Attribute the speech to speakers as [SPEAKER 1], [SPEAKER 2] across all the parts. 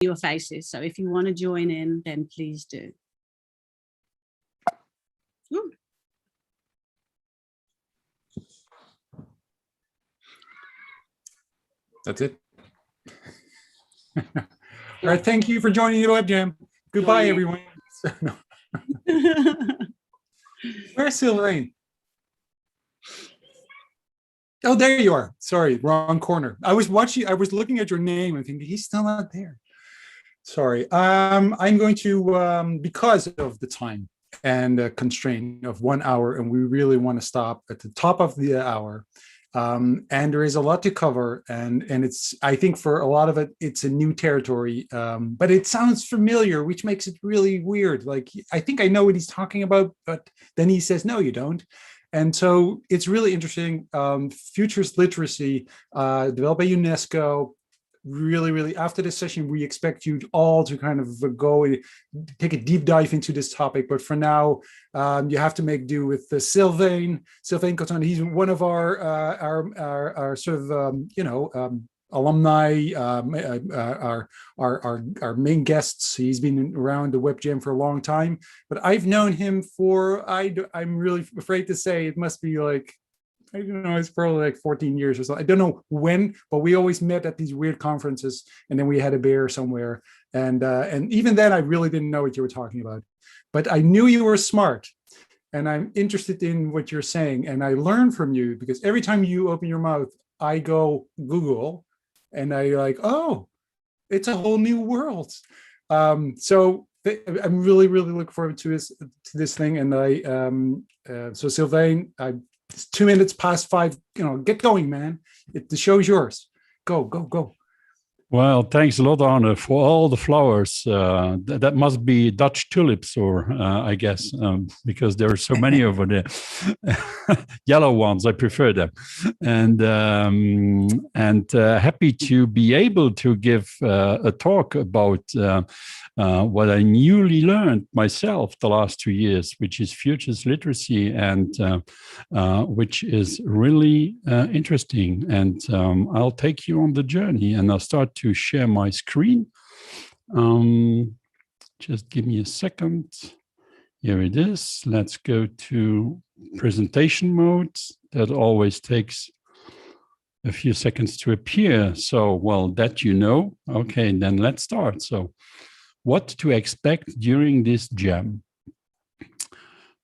[SPEAKER 1] your faces. So if you want to join in, then please do. Ooh.
[SPEAKER 2] That's it. All right, thank you for joining the web jam. Goodbye, everyone. Where's Sylvain? Oh, there you are. Sorry, wrong corner. I was looking at your name and thinking he's still not there. Sorry. I'm going to, because of the time and constraint of 1 hour, and we really want to stop at the top of the hour. And there is a lot to cover, and it's, I think for a lot of it, it's a new territory, but it sounds familiar, which makes it really weird. Like, I think I know what he's talking about, but then he says, no, you don't. And so it's really interesting. Futurist literacy, developed by UNESCO. Really, after this session, we expect you all to kind of go and take a deep dive into this topic. But for now, you have to make do with Sylvain Cottong. He's one of our sort of alumni, our main guests. He's been around the web jam for a long time, but I've known him for, I'm really afraid to say, it must be like, I don't know, it's probably like 14 years or so. I don't know when, but we always met at these weird conferences, and then we had a beer somewhere. And even then, I really didn't know what you were talking about. But I knew you were smart, and I'm interested in what you're saying. And I learn from you, because every time you open your mouth, I go Google, and I like, oh, it's a whole new world. So I'm really looking forward to this thing. And so Sylvain, it's 2 minutes past 5. Get going, man. The show's yours. Go.
[SPEAKER 3] Well, thanks a lot, Arne, for all the flowers. That must be Dutch tulips, or I guess, because there are so many over there. Yellow ones, I prefer them. And happy to be able to give a talk about what I newly learned myself the last 2 years, which is futures literacy, and which is really interesting. And I'll take you on the journey, and I'll start to share my screen. Just give me a second. Here it is. Let's go to presentation mode. That always takes a few seconds to appear. So, well, that you know. Okay, then let's start. So, what to expect during this jam?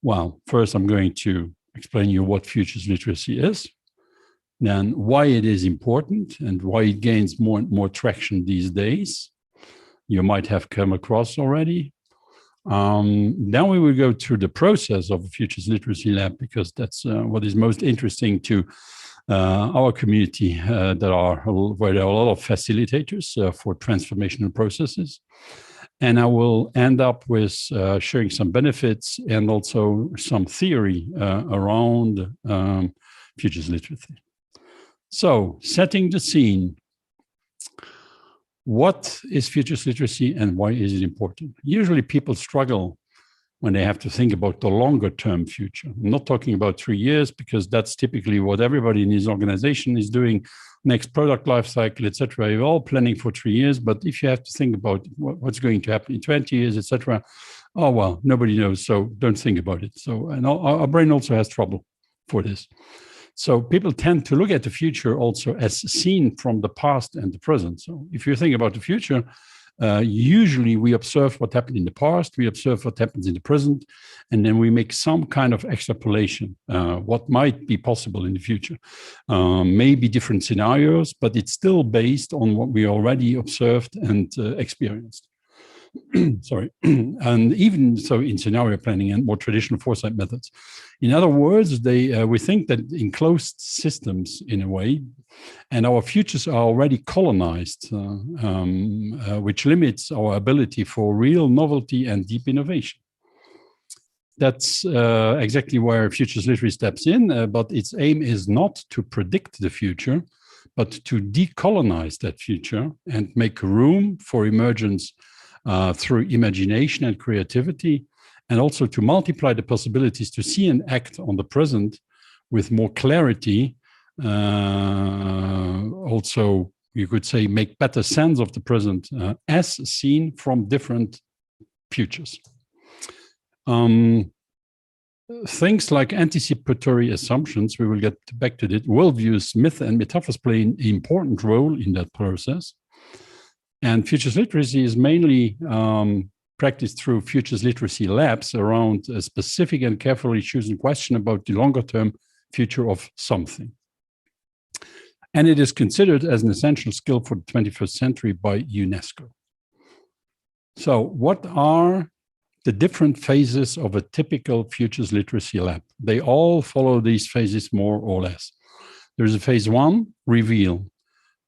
[SPEAKER 3] Well, first I'm going to explain you what futures literacy is, then why it is important and why it gains more and more traction these days. You might have come across already. Then we will go through the process of a futures literacy lab, because that's what is most interesting to our community, where there are a lot of facilitators for transformational processes. And I will end up with sharing some benefits and also some theory around futures literacy. So, setting the scene. What is futures literacy and why is it important? Usually people struggle when they have to think about the longer term future. I'm not talking about 3 years, because that's typically what everybody in his organization is doing. Next product life cycle, etc. You're all planning for 3 years, but if you have to think about what's going to happen in 20 years, etc., oh well, nobody knows, so don't think about it. So, and our brain also has trouble for this. So people tend to look at the future also as seen from the past and the present. So if you think about the future, usually we observe what happened in the past, we observe what happens in the present, and then we make some kind of extrapolation, what might be possible in the future. Maybe different scenarios, but it's still based on what we already observed and experienced. Sorry. And even so in scenario planning and more traditional foresight methods. In other words, we think that in closed systems, in a way, and our futures are already colonized, which limits our ability for real novelty and deep innovation. That's exactly where futures literacy steps in, but its aim is not to predict the future, but to decolonize that future and make room for emergence through imagination and creativity, and also to multiply the possibilities to see and act on the present with more clarity, also you could say, make better sense of the present as seen from different futures. Things like anticipatory assumptions, we will get back to that, worldviews, myth and metaphors play an important role in that process. And futures literacy is mainly practiced through futures literacy labs around a specific and carefully chosen question about the longer term future of something. And it is considered as an essential skill for the 21st century by UNESCO. So what are the different phases of a typical futures literacy lab? They all follow these phases more or less. There's a phase 1, reveal.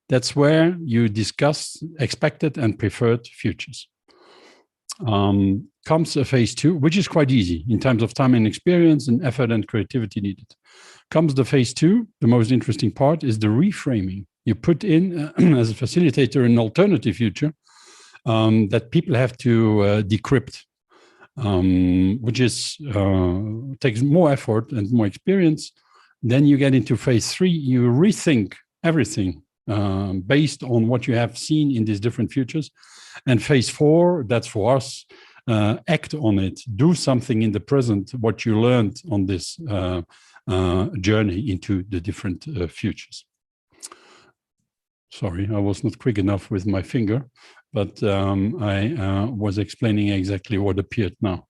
[SPEAKER 3] That's where you discuss expected and preferred futures. Comes a phase 2, which is quite easy in terms of time and experience and effort and creativity needed. Comes the phase 2, the most interesting part is the reframing. You put in, as a facilitator, an alternative future that people have to decrypt, which is takes more effort and more experience. Then you get into phase 3, you rethink everything based on what you have seen in these different futures. And phase 4, that's for us, act on it, do something in the present, what you learned on this journey into the different futures. Sorry, I was not quick enough with my finger, but I was explaining exactly what appeared now.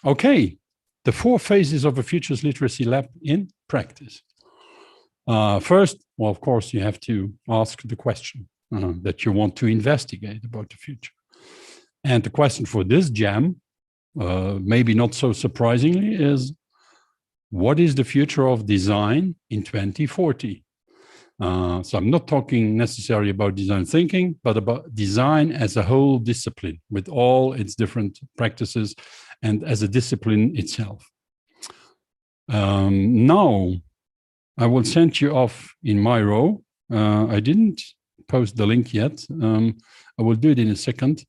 [SPEAKER 3] Okay, the 4 phases of a futures literacy lab in practice. First, well, of course, you have to ask the question that you want to investigate about the future. And the question for this jam, maybe not so surprisingly, is what is the future of design in 2040? So I'm not talking necessarily about design thinking, but about design as a whole discipline with all its different practices and as a discipline itself. Now, I will send you off in my row. I didn't post the link yet. I will do it in a second.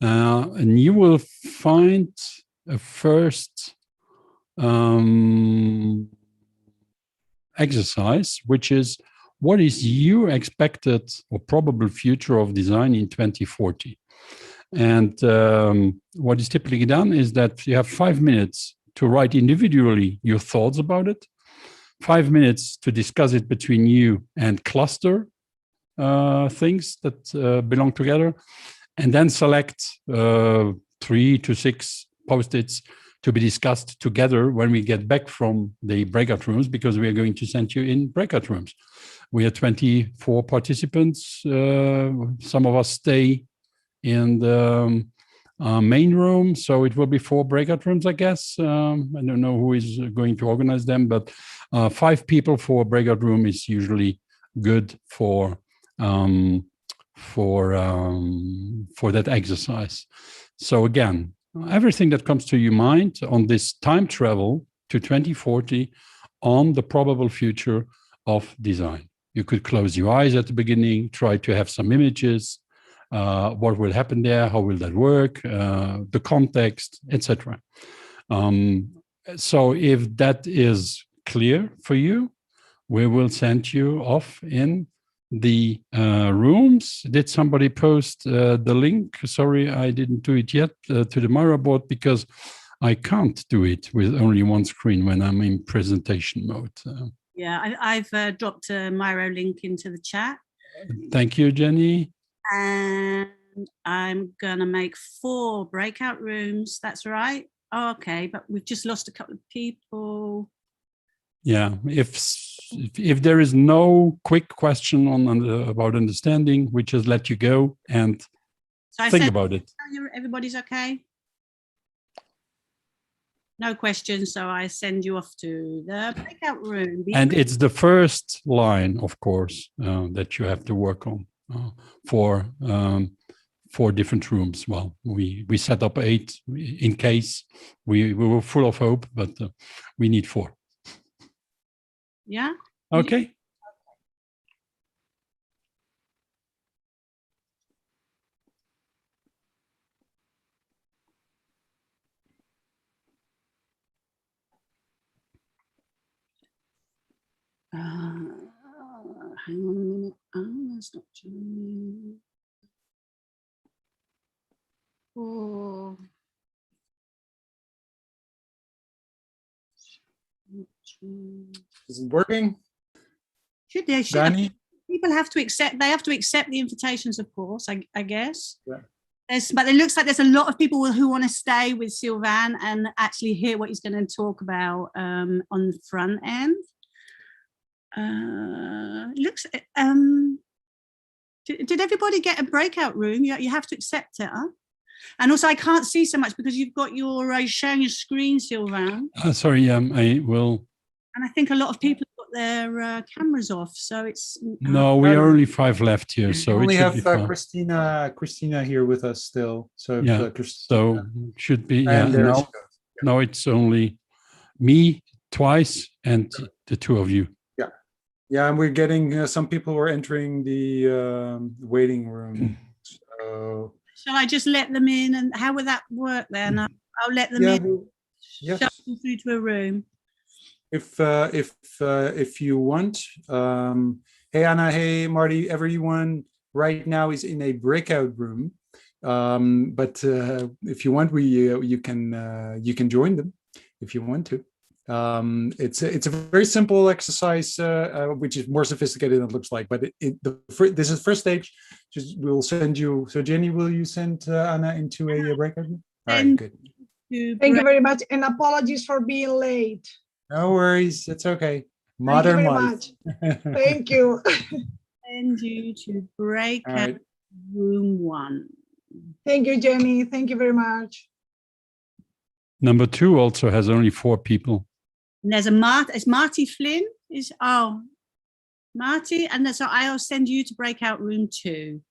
[SPEAKER 3] And you will find a first exercise, which is what is your expected or probable future of design in 2040? And what is typically done is that you have 5 minutes to write individually your thoughts about it, 5 minutes to discuss it between you and cluster things that belong together, and then select 3 to 6 post-its to be discussed together when we get back from the breakout rooms, because we are going to send you in breakout rooms. We are 24 participants. Some of us stay in the main room, so it will be 4 breakout rooms, I guess. I don't know who is going to organize them, but 5 people for a breakout room is usually good for that exercise. So again, everything that comes to your mind on this time travel to 2040 on the probable future of design. You could close your eyes at the beginning, try to have some images, what will happen there, how will that work, the context, etc. So if that is clear for you, we will send you off in the rooms. Did somebody post the link? Sorry, I didn't do it yet to the Miro board because I can't do it with only one screen when I'm in presentation mode.
[SPEAKER 1] Yeah, I've dropped a Miro link into the chat.
[SPEAKER 3] Thank you, Jenny.
[SPEAKER 1] And I'm gonna make 4 breakout rooms. That's right. Oh, okay, but we've just lost a couple of people.
[SPEAKER 3] Yeah, if there is no quick question on about understanding, we just let you go and think about it.
[SPEAKER 1] Everybody's okay? No questions, so I send you off to the breakout room.
[SPEAKER 3] And it's the first line, of course, that you have to work on for 4 different rooms. Well, we set up 8 in case we were full of hope, but we need 4.
[SPEAKER 1] Yeah.
[SPEAKER 3] Okay.
[SPEAKER 1] hang on a minute. Oh, that's not joining. Oh.
[SPEAKER 2] Is it working?
[SPEAKER 1] Should they? Should
[SPEAKER 2] Danny?
[SPEAKER 1] people have to accept? They have to accept the invitations, of course. I guess.
[SPEAKER 2] Yeah.
[SPEAKER 1] But it looks like there's a lot of people who want to stay with Sylvain and actually hear what he's going to talk about on the front end. Looks. Did everybody get a breakout room? You have to accept it, huh? And also, I can't see so much because you've got your sharing your screen, Sylvain.
[SPEAKER 3] Sorry, I will.
[SPEAKER 1] And I think a lot of people have got their cameras off, so it's.
[SPEAKER 3] No, we are only 5 left here, so
[SPEAKER 2] we only
[SPEAKER 3] it should
[SPEAKER 2] have
[SPEAKER 3] be fine.
[SPEAKER 2] Christina here with us still. So
[SPEAKER 3] yeah, so should be. Yeah,
[SPEAKER 2] and
[SPEAKER 3] now it's only me twice and the two of you.
[SPEAKER 2] Yeah, and we're getting some people were entering the waiting room. So
[SPEAKER 1] shall I just let them in, and how will that work then? I'll let them in.
[SPEAKER 2] Yes.
[SPEAKER 1] Shut them through to a room.
[SPEAKER 2] If you want, hey Anna, hey Marty, everyone right now is in a breakout room. But if you want, you can join them if you want to. It's a very simple exercise, which is more sophisticated than it looks like. But this is the first stage. Just we'll send you. So Jenny, will you send Anna into a breakout room? All right, good.
[SPEAKER 4] Thank you very much, and apologies for being late.
[SPEAKER 2] No worries, it's okay. Modern life.
[SPEAKER 4] Thank you.
[SPEAKER 1] Send you to breakout room 1.
[SPEAKER 4] Thank you, Jenny. Thank you very much.
[SPEAKER 3] Number 2 also has only 4 people.
[SPEAKER 1] And there's is Marty Flynn? Marty, and so I'll send you to breakout room 2.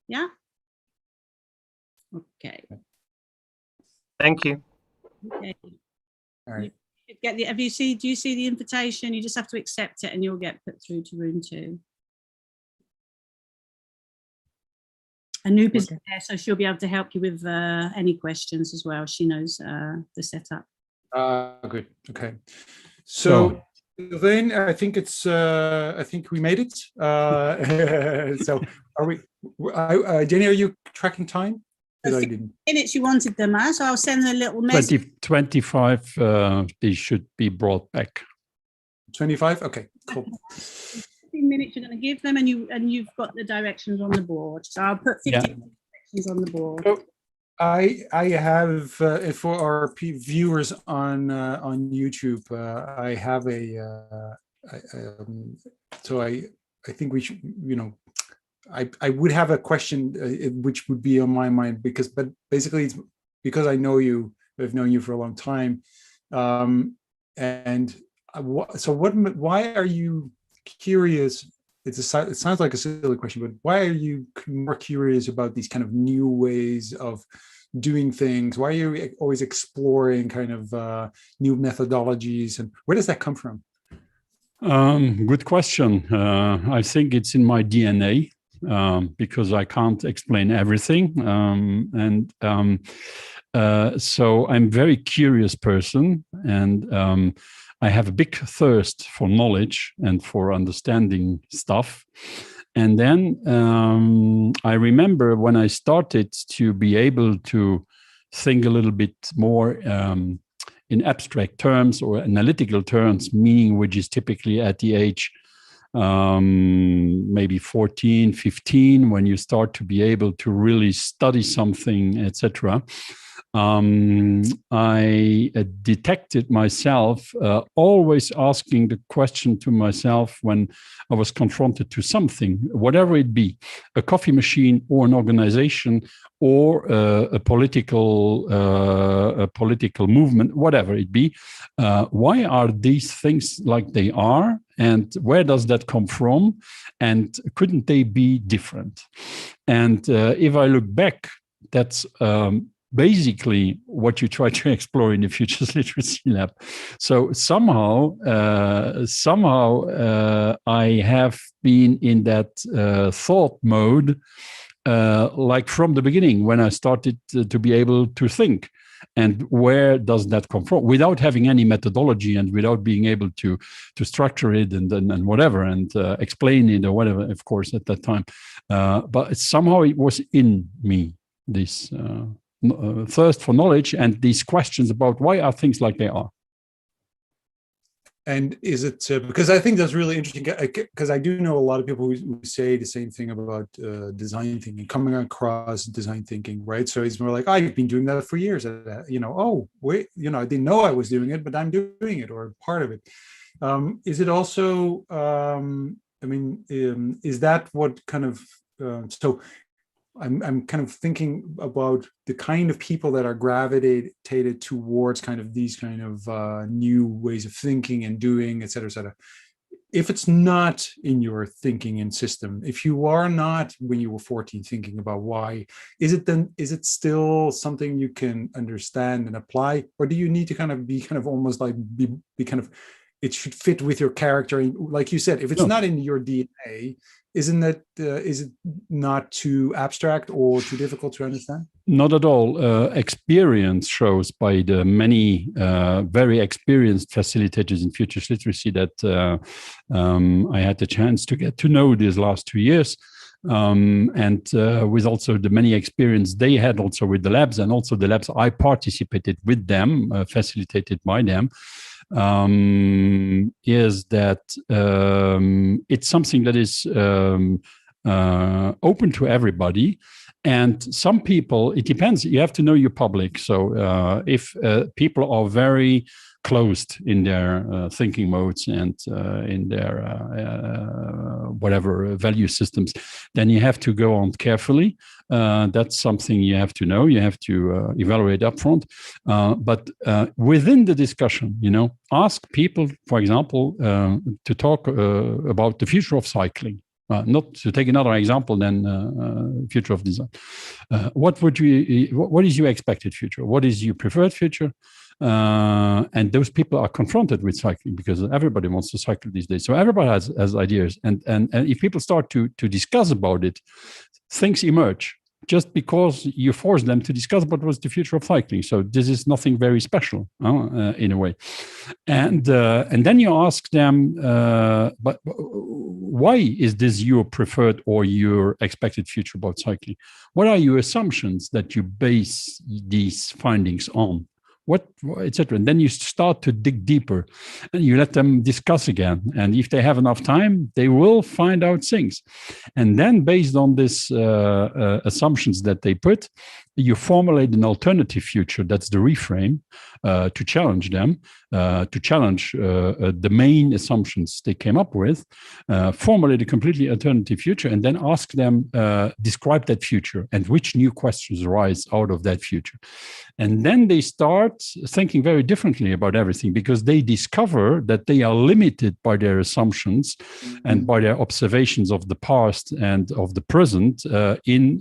[SPEAKER 1] Yeah? Okay.
[SPEAKER 5] Thank you.
[SPEAKER 1] Okay.
[SPEAKER 2] All right.
[SPEAKER 1] Do you see the invitation? You just have to accept it and you'll get put through to room 2. Anoop is there, so she'll be able to help you with any questions as well. She knows the setup.
[SPEAKER 2] Good. Okay. So Sylvain, I think we made it. So are we? Jenny, are you tracking time? I didn't.
[SPEAKER 1] Minutes you wanted them, so I'll send a little message.
[SPEAKER 3] 25. They should be brought back.
[SPEAKER 2] 25. Okay. Cool.
[SPEAKER 1] 15 minutes you're going to give them, and you've got the directions on the board. So I'll put 15 directions on the board.
[SPEAKER 2] So I have for our viewers on YouTube, I have so I think we should, I would have a question which would be on my mind but basically it's because I've known you for a long time, why are you curious? It sounds like a silly question, but why are you more curious about these kind of new ways of doing things? Why are you always exploring kind of new methodologies, and where does that come from?
[SPEAKER 3] Good question. I think it's in my DNA. Because I can't explain everything. So I'm a very curious person, and I have a big thirst for knowledge and for understanding stuff. And then I remember when I started to be able to think a little bit more in abstract terms or analytical terms, meaning which is typically at the age maybe 14, 15, when you start to be able to really study something, etc. I detected myself always asking the question to myself when I was confronted to something, whatever it be, a coffee machine or an organization or a political movement, whatever it be. Why are these things like they are? And where does that come from? And couldn't they be different? And if I look back, that's basically what you try to explore in the Futures Literacy Lab. So somehow I have been in that thought mode, like from the beginning when I started to be able to think. and where does that come from, without having any methodology and without being able to structure it and whatever and explain it or whatever, of course, at that time. But somehow it was in me, this thirst for knowledge and these questions about why are things like they are.
[SPEAKER 2] And is it because I think that's really interesting, because I do know a lot of people who say the same thing about design thinking, coming across design thinking, right? So it's more like, I've been doing that for years. Oh, wait, I didn't know I was doing it, but I'm doing it, or part of it. Is it also, is that what kind of, so I'm kind of thinking about the kind of people that are gravitated towards kind of these kind of new ways of thinking and doing, et cetera, et cetera. If it's not in your thinking and system, if you are not, when you were 14, thinking about why, is it still something you can understand and apply? Or do you need to kind of be kind of almost like be kind of, it should fit with your character? Like you said, if it's not in your DNA, isn't that, is it not too abstract or too difficult to understand?
[SPEAKER 3] Not at all. Experience shows by the many very experienced facilitators in futurist literacy that I had the chance to get to know these last 2 years. And with also the many experience they had also with the labs, and also the labs I participated with them, facilitated by them, is that it's something that is open to everybody. And some people, it depends, you have to know your public. So if people are very closed in their thinking modes and in their whatever value systems, then you have to go on carefully. That's something you have to know, you have to evaluate upfront. But within the discussion, ask people, for example, to talk about the future of cycling. Not to take another example than future of design. What is your expected future? What is your preferred future? And those people are confronted with cycling because everybody wants to cycle these days. So everybody has ideas. And if people start to discuss about it, things emerge just because you force them to discuss about what's the future of cycling. So this is nothing very special in a way. And then you ask them, but why is this your preferred or your expected future about cycling? What are your assumptions that you base these findings on? What, etc. And then you start to dig deeper and you let them discuss again. And if they have enough time, they will find out things. And then based on these assumptions that they put, you formulate an alternative future. That's the reframe to challenge them, to challenge the main assumptions they came up with, formulate a completely alternative future, and then ask them, describe that future and which new questions arise out of that future. And then they start thinking very differently about everything because they discover that they are limited by their assumptions and by their observations of the past and of the present in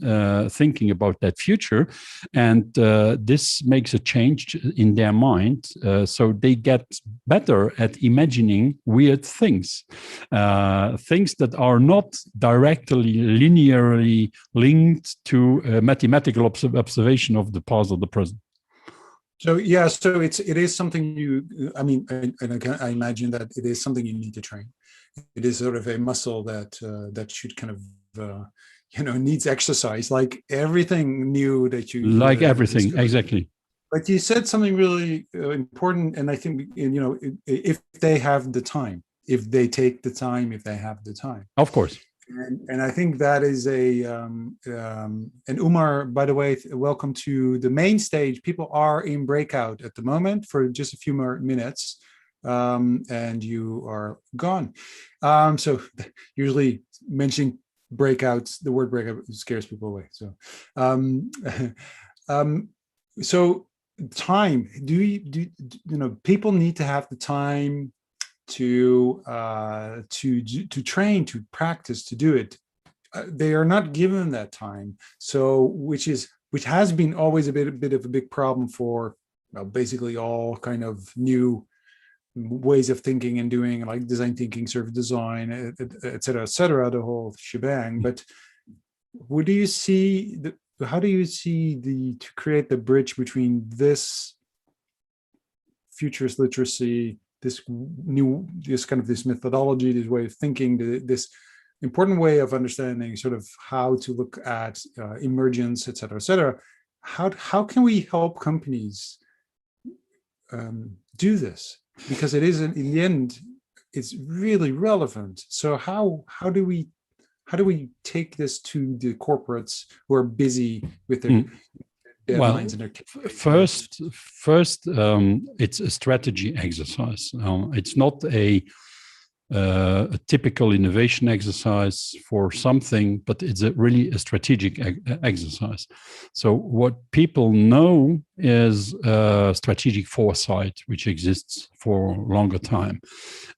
[SPEAKER 3] thinking about that future. And this makes a change in their mind. So they get better at imagining weird things, things that are not directly linearly linked to mathematical observation of the past or the present.
[SPEAKER 2] So yeah, so it is something I imagine that it is something you need to train. It is sort of a muscle that should kind of needs exercise, like everything new that you
[SPEAKER 3] like everything discover. Exactly.
[SPEAKER 2] But you said something really important, and I think if they have the time, if they take the time, if they have the time,
[SPEAKER 3] of course.
[SPEAKER 2] And I think that is and Umar, by the way, welcome to the main stage. People are in breakout at the moment for just a few more minutes, and you are gone. So usually mentioning breakouts, the word breakout scares people away. So, so time. People need to have the time to train, to practice, to do it. They are not given that time. So, which has been always a bit of a big problem for basically all kind of new ways of thinking and doing, like design thinking, service design, et cetera, the whole shebang. But what do you see to create the bridge between this futurist literacy, this methodology, this way of thinking, this important way of understanding sort of how to look at emergence, et cetera, et cetera. How can we help companies do this? Because it is, in the end, it's really relevant. So how do we take this to the corporates who are busy with their deadlines and their
[SPEAKER 3] first it's a strategy exercise. It's not a typical innovation exercise for something, but it's really a strategic exercise. So what people know is strategic foresight, which exists for a longer time.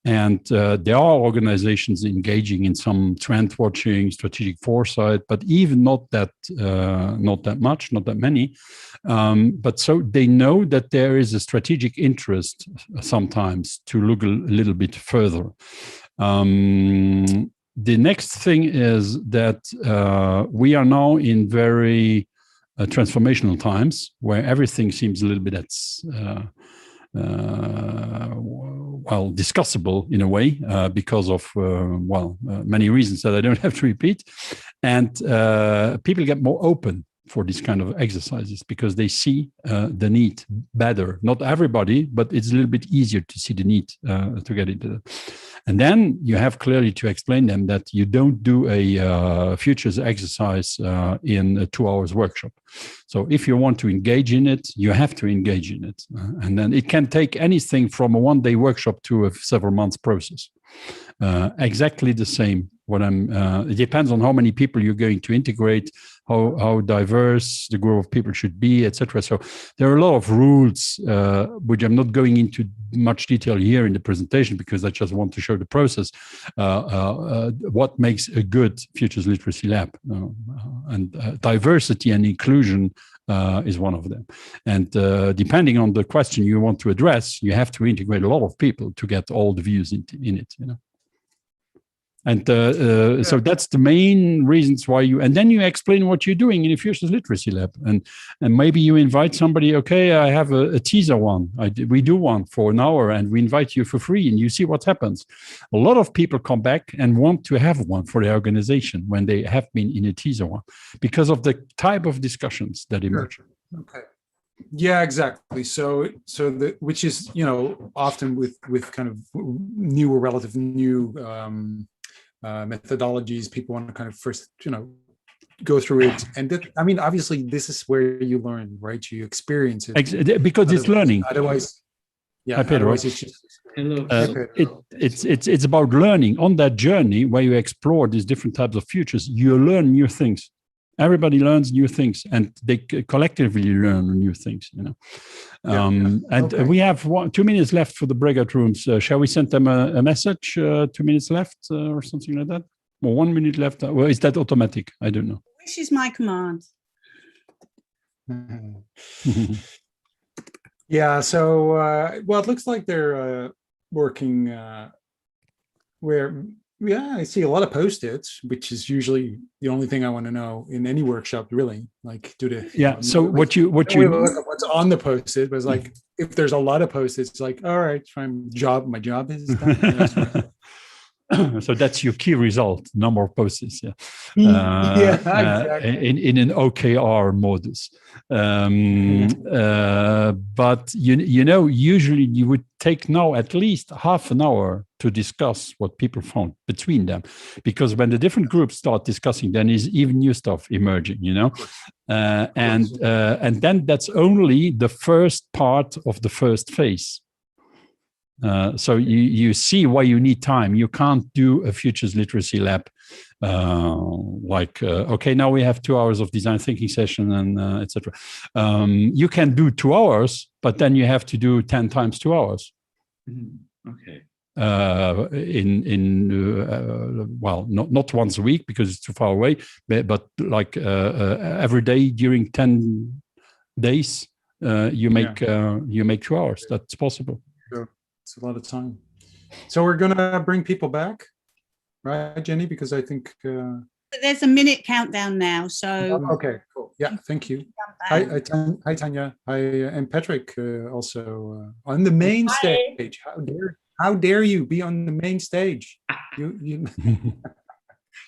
[SPEAKER 3] And there are organizations engaging in some trend watching, strategic foresight, but even not that much, not that many. But so they know that there is a strategic interest sometimes to look a little bit further. The next thing is that we are now in very transformational times where everything seems a little bit discussable in a way because of many reasons that I don't have to repeat, and people get more open for these kind of exercises because they see the need better. Not everybody, but it's a little bit easier to see the need to get into that. And then you have clearly to explain them that you don't do a futures exercise in a 2 hours workshop. So if you want to engage in it, you have to engage in it. And then it can take anything from a 1-day workshop to a several months process. Exactly the same. It depends on how many people you're going to integrate, how diverse the group of people should be, etc. So there are a lot of rules, which I'm not going into much detail here in the presentation because I just want to show the process. What makes a good futures literacy lab, and diversity and inclusion is one of them. And depending on the question you want to address, you have to integrate a lot of people to get all the views in it. And so that's the main reasons why and then you explain what you're doing in a futures literacy lab, and maybe you invite somebody. Okay, I have a teaser one. We do one for an hour, and we invite you for free, and you see what happens. A lot of people come back and want to have one for their organization when they have been in a teaser one because of the type of discussions that emerge.
[SPEAKER 2] Okay. Yeah, exactly. So which is often with kind of new or relative new methodologies, people want to kind of first go through it, and obviously this is where you learn, right? You experience it
[SPEAKER 3] because it's learning.
[SPEAKER 2] Otherwise it's just
[SPEAKER 3] it's about learning. On that journey where you explore these different types of futures, you learn new things. Everybody learns new things, and they collectively learn new things. And we have 2 minutes left for the breakout rooms. Shall we send them a message? 2 minutes left, or something like that, or 1 minute left? Well, is that automatic? I don't know.
[SPEAKER 1] This is my command.
[SPEAKER 2] Yeah. So it looks like they're working where. Yeah, I see a lot of Post-its, which is usually the only thing I want to know in any workshop, really. Like,
[SPEAKER 3] So what you
[SPEAKER 2] look at what's on the Post-it, but it's like if there's a lot of Post-its, it's like, all right, my job is done.
[SPEAKER 3] So that's your key result, number of Post-its.
[SPEAKER 2] Exactly.
[SPEAKER 3] In an OKR modus. But usually you would take now at least half an hour to discuss what people found between them, because when the different groups start discussing, then is even new stuff emerging, and then that's only the first part of the first phase. So you see why you need time. You can't do a futures literacy lab okay, now we have 2 hours of design thinking session and etc. You can do 2 hours, but then you have to do 10 times 2 hours.
[SPEAKER 6] Okay.
[SPEAKER 3] Not once a week because it's too far away, but like every day during 10 days, you make 2 hours. That's possible.
[SPEAKER 2] It's a lot of time. So we're gonna bring people back, right, Jenny? Because I think
[SPEAKER 1] there's a minute countdown now. So
[SPEAKER 2] okay, cool. Yeah, thank you. Hi, Tanya. Hi, and Patrick also on the main stage. How dare you be on the main stage? You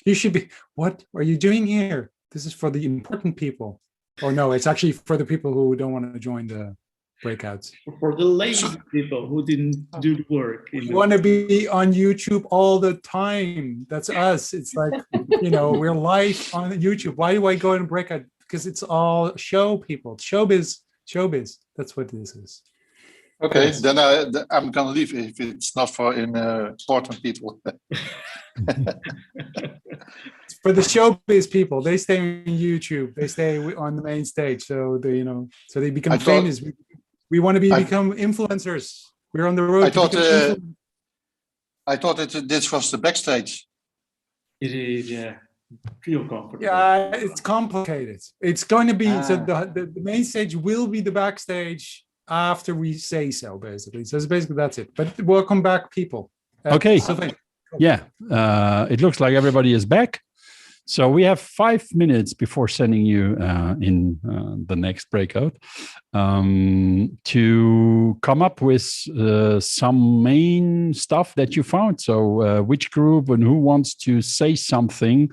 [SPEAKER 2] you should be. What are you doing here? This is for the important people. Or no, it's actually for the people who don't want to join the breakouts.
[SPEAKER 6] For the lazy people who didn't do the work.
[SPEAKER 2] You want to be on YouTube all the time. That's us. It's like, we're live on YouTube. Why do I go and breakout? Because it's all show people, showbiz. That's what this is.
[SPEAKER 7] Okay,
[SPEAKER 2] yes.
[SPEAKER 7] Then I'm gonna leave if it's not for important people.
[SPEAKER 2] For the showbiz people, they stay on YouTube. They stay on the main stage, so they become famous. We want to become influencers. We're on the road.
[SPEAKER 7] I thought this was the backstage.
[SPEAKER 6] It is, yeah. Feel comfortable.
[SPEAKER 2] Yeah, it's complicated. It's going to be so the main stage will be the backstage after we say so, basically. So basically that's it. But welcome back, people.
[SPEAKER 3] Okay. Yeah, it looks like everybody is back. So we have 5 minutes before sending you in the next breakout to come up with some main stuff that you found. So which group and who wants to say something,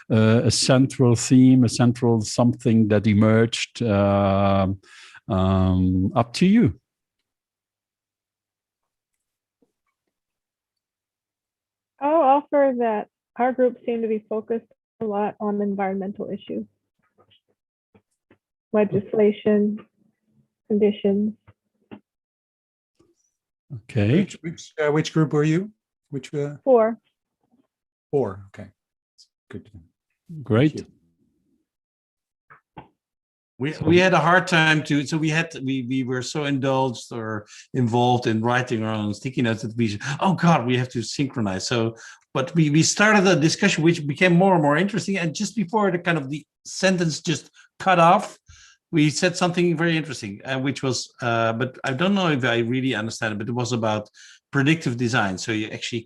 [SPEAKER 3] a central theme, a central something that emerged, up to you.
[SPEAKER 8] I'll offer that our group seemed to be focused a lot on environmental issues, legislation, conditions.
[SPEAKER 3] Okay.
[SPEAKER 2] Which group were you? Which
[SPEAKER 8] 4.
[SPEAKER 2] 4. Okay. Good.
[SPEAKER 3] Great.
[SPEAKER 9] We had a hard time we were so indulged or involved in writing our own sticky notes that we have to synchronize. But we started a discussion which became more and more interesting, and just before the sentence just cut off, we said something very interesting, which was but I don't know if I really understand it, but it was about predictive design. So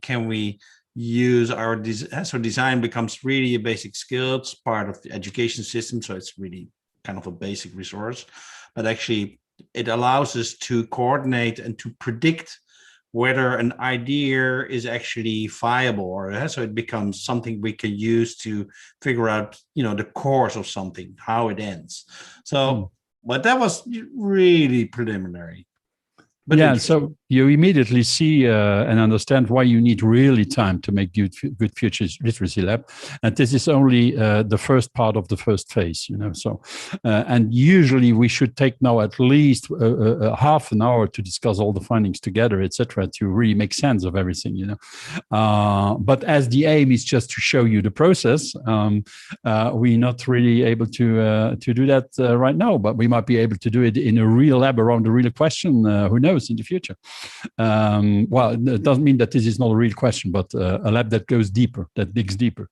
[SPEAKER 9] can we use our design becomes really a basic skill. It's part of the education system, so it's really kind of a basic resource, but actually it allows us to coordinate and to predict whether an idea is actually viable, or so it becomes something we can use to figure out, the course of something, how it ends. So, but that was really preliminary. But
[SPEAKER 3] yeah, so you immediately see and understand why you need really time to make good futures literacy lab, and this is only the first part of the first phase, So, and usually we should take now at least half an hour to discuss all the findings together, etc., to really make sense of everything, But as the aim is just to show you the process, we're not really able to do that right now, but we might be able to do it in a real lab around a real question. Who knows? In the future. Well, it doesn't mean that this is not a real question, but a lab that goes deeper, that digs deeper.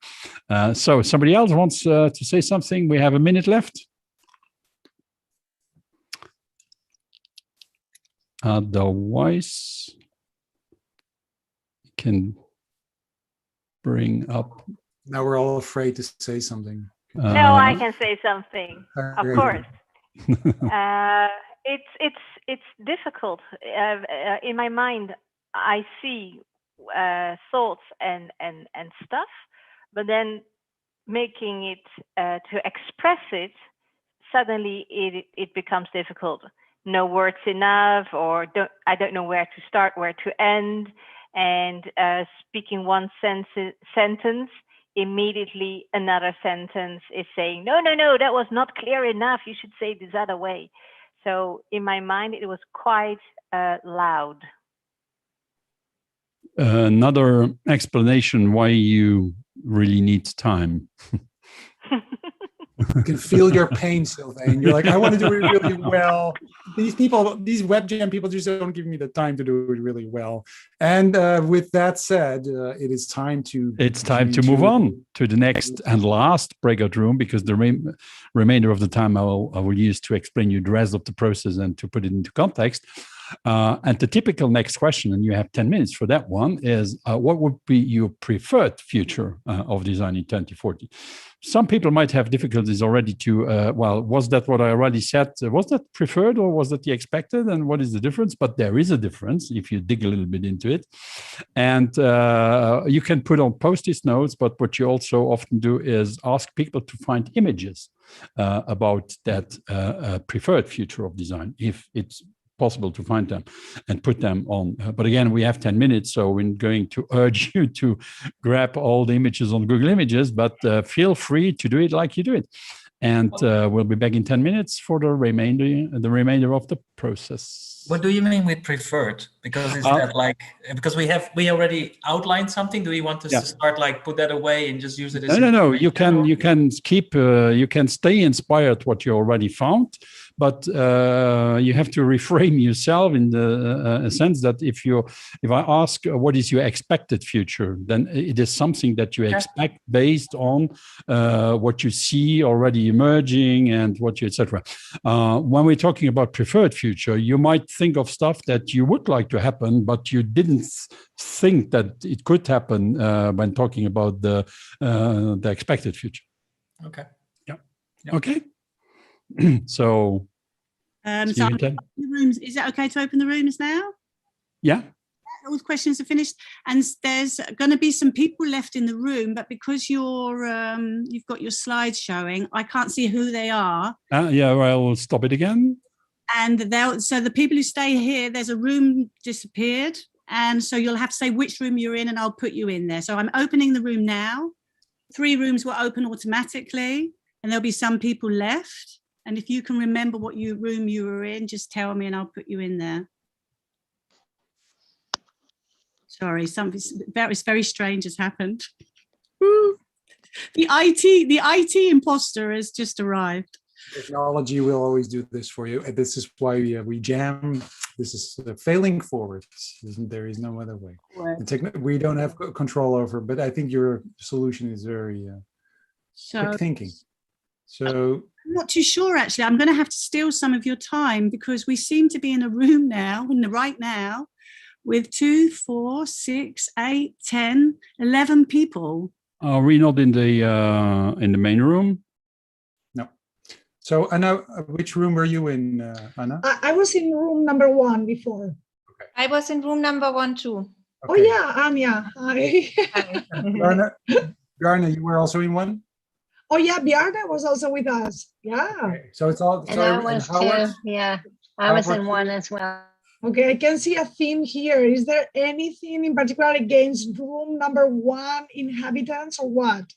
[SPEAKER 3] So somebody else wants to say something? We have a minute left. Otherwise, you can bring up.
[SPEAKER 2] Now we're all afraid to say something.
[SPEAKER 10] No, I can say something. Of course. It's difficult. In my mind, I see thoughts and stuff, but then making it to express it, suddenly it becomes difficult. No words enough, or I don't know where to start, where to end, and speaking one sentence, immediately another sentence is saying, no, that was not clear enough. You should say this other way. So in my mind, it was quite loud.
[SPEAKER 3] Another explanation why you really need time.
[SPEAKER 2] You can feel your pain, Sylvain. You're like, I want to do it really well. These WebJam people just don't give me the time to do it really well. And with that said, it is time to...
[SPEAKER 3] It's time to move on to the next and last breakout room, because the remainder of the time I will use to explain you the rest of the process and to put it into context. And the typical next question, and you have 10 minutes for that one, is what would be your preferred future of design in 2040? Some people might have difficulties already to, well, was that what I already said? Was that preferred or was that the expected? And what is the difference? But there is a difference if you dig a little bit into it. And you can put on post-it notes, but what you also often do is ask people to find images about that preferred future of design, if it's possible to find them and put them on. But again, we have 10 minutes, so we're going to urge you to grab all the images on Google Images, but feel free to do it like you do it. And we'll be back in 10 minutes for the remainder of the process.
[SPEAKER 11] What do you mean with preferred? Because is that like, because we already outlined something. Do we want to start like put that away and just use it as
[SPEAKER 3] no. You can keep you can stay inspired what you already found, but you have to reframe yourself in the sense that if I ask what is your expected future, then it is something that you expect based on what you see already emerging and what you etc. When we're talking about preferred future, you might think of stuff that you would like to happen, but you didn't think that it could happen when talking about the expected future.
[SPEAKER 11] Okay.
[SPEAKER 3] Yeah. Okay. So
[SPEAKER 1] so the rooms, is it okay to open the rooms now?
[SPEAKER 3] Yeah.
[SPEAKER 1] All the questions are finished, and there's going to be some people left in the room, but because you've got your slides showing, I can't see who they are.
[SPEAKER 3] Yeah, well, we'll stop it again.
[SPEAKER 1] And so the people who stay here, there's a room disappeared, and so you'll have to say which room you're in, and I'll put you in there. So I'm opening the room now. 3 rooms will open automatically, and there'll be some people left. And if you can remember what room you were in, just tell me and I'll put you in there. Sorry, something very strange has happened. The IT imposter has just arrived.
[SPEAKER 2] Technology will always do this for you. And this is why we jam. This is failing forward. There is no other way. We don't have control over, but I think your solution is very quick thinking. So
[SPEAKER 1] I'm not too sure, actually. I'm going to have to steal some of your time because we seem to be in a room now, right now, with 2, 4, 6, 8, 10, 11 people.
[SPEAKER 3] Are we not in the main room?
[SPEAKER 2] No. So Anna, which room were you in, Anna?
[SPEAKER 4] I was in room number 1 before.
[SPEAKER 2] Okay.
[SPEAKER 12] I was in room number 1 too.
[SPEAKER 2] Okay.
[SPEAKER 4] Oh yeah, Anya. Hi.
[SPEAKER 2] Garna, you were also in 1?
[SPEAKER 4] Oh yeah, Bjarne was also with us. Yeah.
[SPEAKER 2] Okay. So it's all.
[SPEAKER 12] And I was too. Yeah, I was in 1 as well.
[SPEAKER 4] Okay, I can see a theme here. Is there anything in particular against room number 1 inhabitants or what?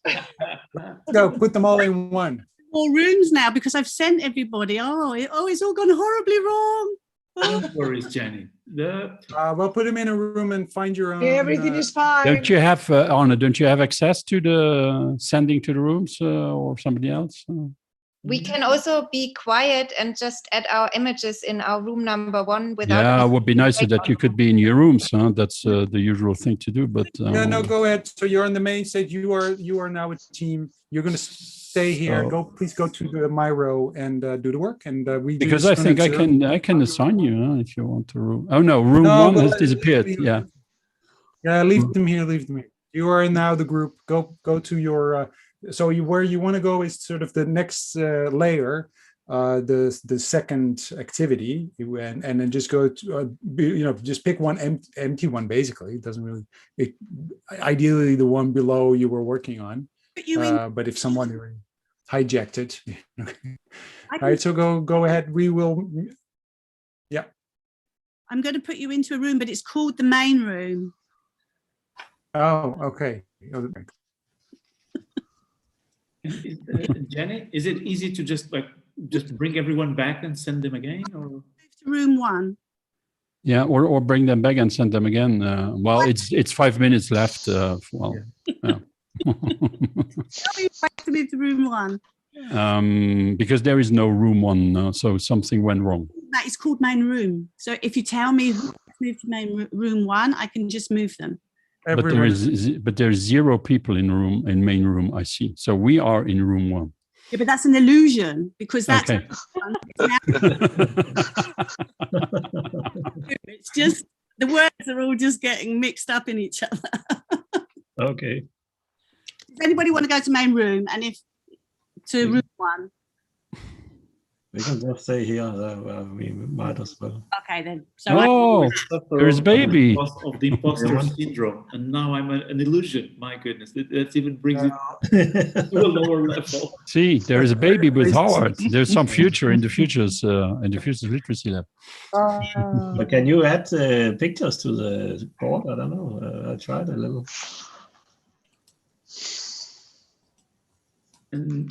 [SPEAKER 2] Go put them all in 1.
[SPEAKER 1] 4 rooms now because I've sent everybody. It's all gone horribly wrong.
[SPEAKER 6] Don't worry, Jenny.
[SPEAKER 2] Well, put them in a room and find your own.
[SPEAKER 4] Everything is fine.
[SPEAKER 3] Don't you have, Anna, don't you have access to the sending to the rooms or somebody else?
[SPEAKER 12] We can also be quiet and just add our images in our room number 1 without.
[SPEAKER 3] Yeah, it would be nicer that you could be in your rooms. That's the usual thing to do. But
[SPEAKER 2] yeah, no, go ahead. So you're on the main stage. You are now a team. You're going to stay here. Please go to my row and do the work. And we
[SPEAKER 3] because I think I can assign you if you want to room. Oh no, room 1 has disappeared. Yeah.
[SPEAKER 2] Yeah, leave them here. Leave them here. You are now the group. Go to your. So where you want to go is sort of the next layer, the second activity, and then just go to just pick one empty one. Basically, it doesn't really. Ideally, the one below you were working on. But if someone hijacked it, okay. All right. So go ahead. We will. Yeah.
[SPEAKER 1] I'm going to put you into a room, but it's called the main room.
[SPEAKER 2] Oh, okay.
[SPEAKER 6] Jenny, is it easy to just bring everyone back and send them again, or
[SPEAKER 1] move to room 1?
[SPEAKER 3] Yeah, or bring them back and send them again. Well, it's 5 minutes left. Yeah.
[SPEAKER 1] Tell me back to move to room 1.
[SPEAKER 3] Because there is no room 1, so something went wrong.
[SPEAKER 1] That is called main room. So if you tell me who to move to room 1, I can just move them.
[SPEAKER 3] But there's 0 people in main room. I see. So we are in room 1.
[SPEAKER 1] Yeah, but that's an illusion because that's
[SPEAKER 3] okay.
[SPEAKER 1] It's just the words are all just getting mixed up in each other.
[SPEAKER 9] Okay.
[SPEAKER 1] Does anybody want to go to main room? And if to room 1?
[SPEAKER 9] We can just stay here. We might as well.
[SPEAKER 1] Okay, then. So
[SPEAKER 3] Oh, there's a baby.
[SPEAKER 6] Of the imposter syndrome, and now I'm an illusion. My goodness, that even brings it to a lower level.
[SPEAKER 3] See, there is a baby with Howard. There's some future in the futures literacy lab.
[SPEAKER 9] But can you add pictures to the board? I don't know. I tried a little.
[SPEAKER 6] And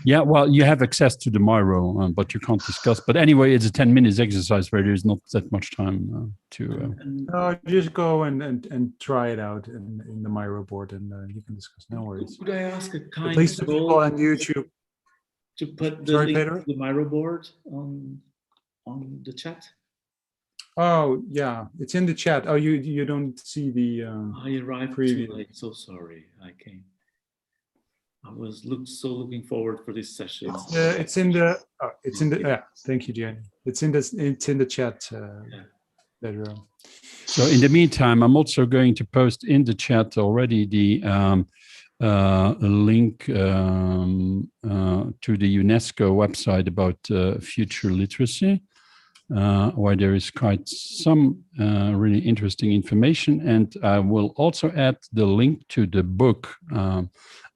[SPEAKER 3] yeah, well, you have access to the Miro, but you can't discuss. But anyway, it's a 10 minutes exercise where there's not that much time to.
[SPEAKER 2] No, just go and try it out in the Miro board, and you can discuss. No worries.
[SPEAKER 6] Could I ask a kind
[SPEAKER 2] At least the people on YouTube
[SPEAKER 6] to put the link to the Miro board on the chat?
[SPEAKER 2] Oh yeah, it's in the chat. Oh, you don't see the.
[SPEAKER 6] I arrived
[SPEAKER 2] preview.
[SPEAKER 6] too late. So sorry. I came. I was looking forward for this session.
[SPEAKER 2] It's in the. Yeah. Thank you, Jenny. It's in the chat. Bedroom.
[SPEAKER 3] So in the meantime, I'm also going to post in the chat already the link to the UNESCO website about future literacy, where there is quite some really interesting information, and I will also add the link to the book.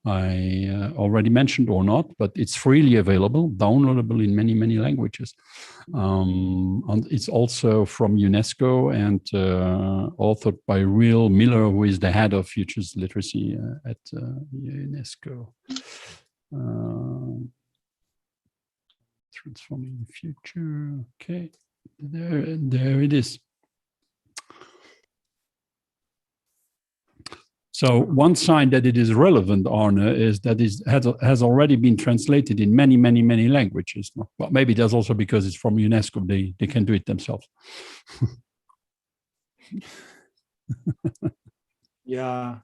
[SPEAKER 3] I already mentioned or not, but it's freely available, downloadable in many, many languages. And it's also from UNESCO and authored by Real Miller, who is the head of Futures Literacy at UNESCO. Transforming the future. Okay, there it is. So one sign that it is relevant, Arne, is that it has already been translated in many, many, many languages. Well, maybe that's also because it's from UNESCO. They can do it themselves.
[SPEAKER 2] Yeah.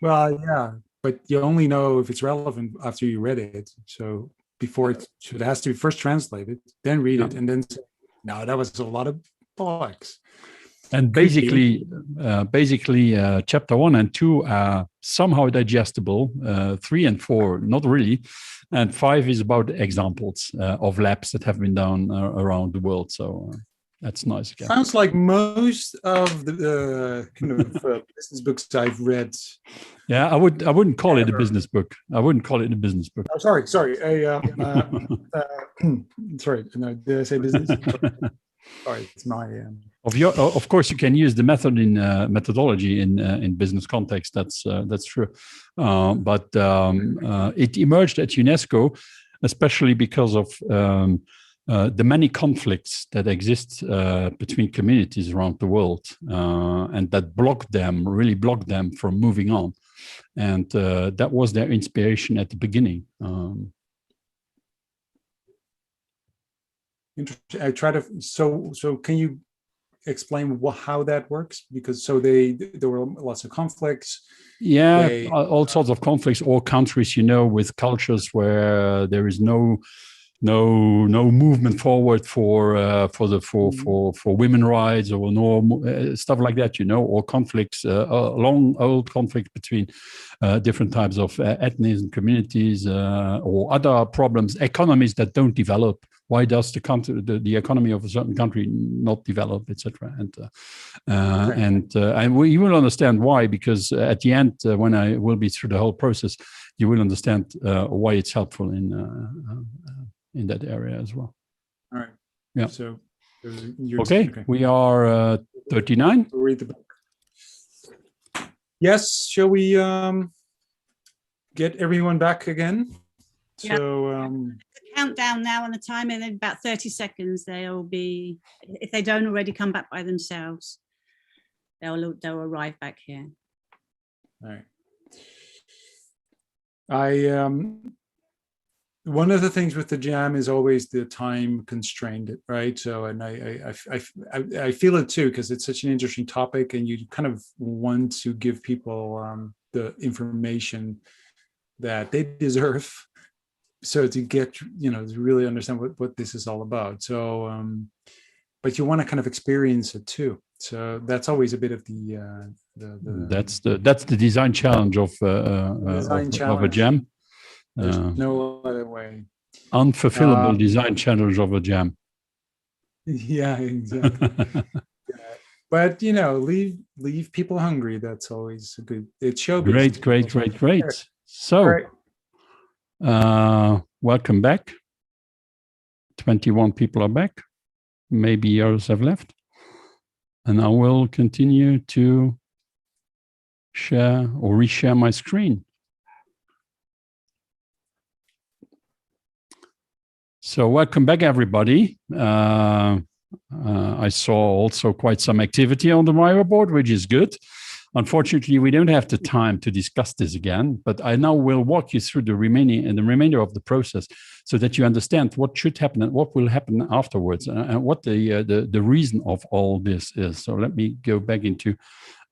[SPEAKER 2] Well, yeah, but you only know if it's relevant after you read it. So before it has to be first translated, then read it, and then say, no, that was a lot of bollocks.
[SPEAKER 3] And basically, chapter 1 and 2 are somehow digestible. 3 and 4, not really. And 5 is about examples of labs that have been done around the world. So that's nice. Again.
[SPEAKER 2] Sounds like most of the kind of business books I've read.
[SPEAKER 3] Yeah, I wouldn't call it a business book. I wouldn't call it a business book.
[SPEAKER 2] Oh, sorry. Sorry, no, did I say business? Sorry, it's my.
[SPEAKER 3] Of course, you can use the method in methodology in business context. That's true, but it emerged at UNESCO, especially because of the many conflicts that exist between communities around the world, and that really blocked them from moving on, and that was their inspiration at the beginning.
[SPEAKER 2] Interesting. I try to. So can you explain how that works? Because there were lots of conflicts.
[SPEAKER 3] Yeah, all sorts of conflicts, or countries, with cultures where there is no movement forward for women rights, or stuff like that, or conflicts, long old conflict between different types of ethnies and communities, or other problems, economies that don't develop. Why does the economy of a certain country not develop, etc. And you will understand why, because at the end, when I will be through the whole process, you will understand why it's helpful in that area as well.
[SPEAKER 2] All right.
[SPEAKER 3] Yeah.
[SPEAKER 2] So
[SPEAKER 3] okay, we are 39.
[SPEAKER 2] We'll read the book. Yes. Shall we get everyone back again?
[SPEAKER 1] Yeah.
[SPEAKER 2] So
[SPEAKER 1] countdown now on the timer. In about 30 seconds, they'll be. If they don't already come back by themselves, they'll arrive back here.
[SPEAKER 2] All right. One of the things with the jam is always the time constrained, right? So, and I feel it too, because it's such an interesting topic, and you kind of want to give people the information that they deserve, so to get, to really understand what this is all about. So but you want to kind of experience it too. So that's always a bit of the
[SPEAKER 3] that's the design challenge of a jam.
[SPEAKER 2] There's no other way.
[SPEAKER 3] Unfulfillable design challenge of a jam.
[SPEAKER 2] Yeah, exactly. But leave people hungry. That's always a good. It shows.
[SPEAKER 3] Great. So, welcome back. 21 people are back. Maybe others have left. And I will continue to share or reshare my screen. So welcome back, everybody. I saw also quite some activity on the Miro board, which is good. Unfortunately, we don't have the time to discuss this again, but I now will walk you through the remainder of the process so that you understand what should happen and what will happen afterwards and what the reason of all this is. So let me go back into,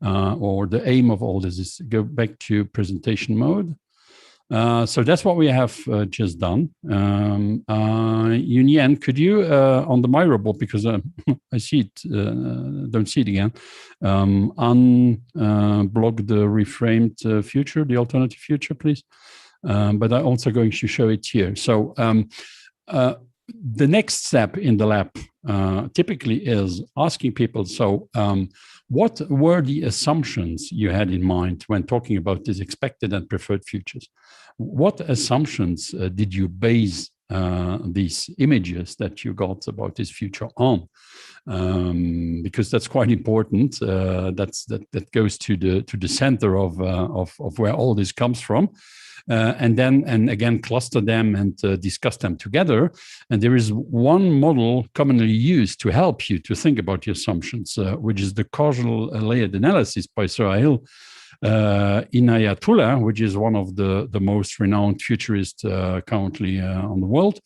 [SPEAKER 3] or the aim of all this is go back to presentation mode. So that's what we have just done. Yunyan, could you, on the Miro board, because I see it, don't see it again, unblock the reframed future, the alternative future, please? But I'm also going to show it here. So the next step in the lab typically is asking people, so what were the assumptions you had in mind when talking about these expected and preferred futures? What assumptions did you base these images that you got about this future on? Because that's quite important. That goes to the center of where all this comes from. And again, cluster them and discuss them together. And there is one model commonly used to help you to think about the assumptions, which is the causal layered analysis by Sahil Inayatullah, which is one of the most renowned futurists currently on the world.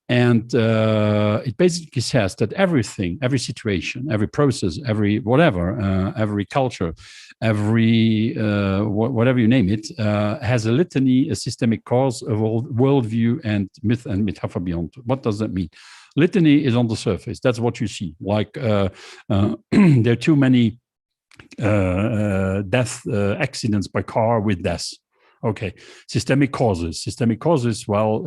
[SPEAKER 3] And it basically says that everything, every situation, every process, every whatever, every culture, every whatever you name it, has a litany, a systemic cause, a worldview, and myth and metaphor beyond. What does that mean? Litany is on the surface. That's what you see. Like there are too many accidents by car with deaths. Okay, systemic causes. Systemic causes, well,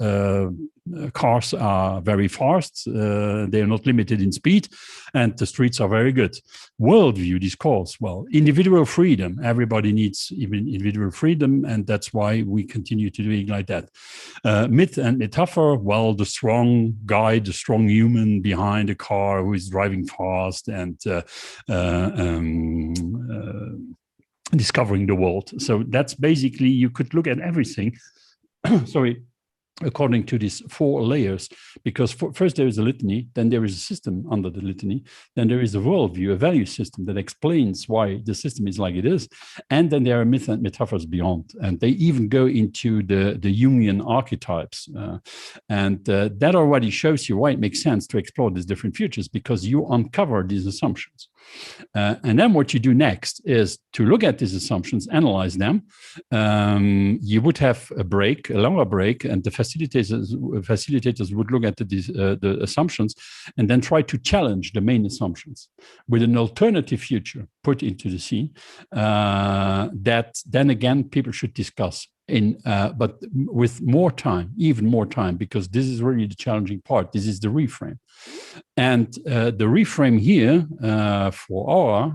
[SPEAKER 3] cars are very fast. They are not limited in speed, and the streets are very good. Worldview, this cause, well, individual freedom. Everybody needs even individual freedom, and that's why we continue to do it like that. Myth and metaphor, well, the strong guy, the strong human behind a car who is driving fast and discovering the world. So that's basically, you could look at everything, sorry, according to these 4 layers, because first there is a litany, then there is a system under the litany, then there is a worldview, a value system that explains why the system is like it is, and then there are myths and metaphors beyond, and they even go into the Jungian archetypes, and that already shows you why it makes sense to explore these different futures, because you uncover these assumptions. And then what you do next is to look at these assumptions, analyze them. You would have a longer break, and the facilitators would look at the assumptions and then try to challenge the main assumptions with an alternative future put into the scene that then again people should discuss. But with more time, even more time, because this is really the challenging part. This is the reframe. And the reframe here for our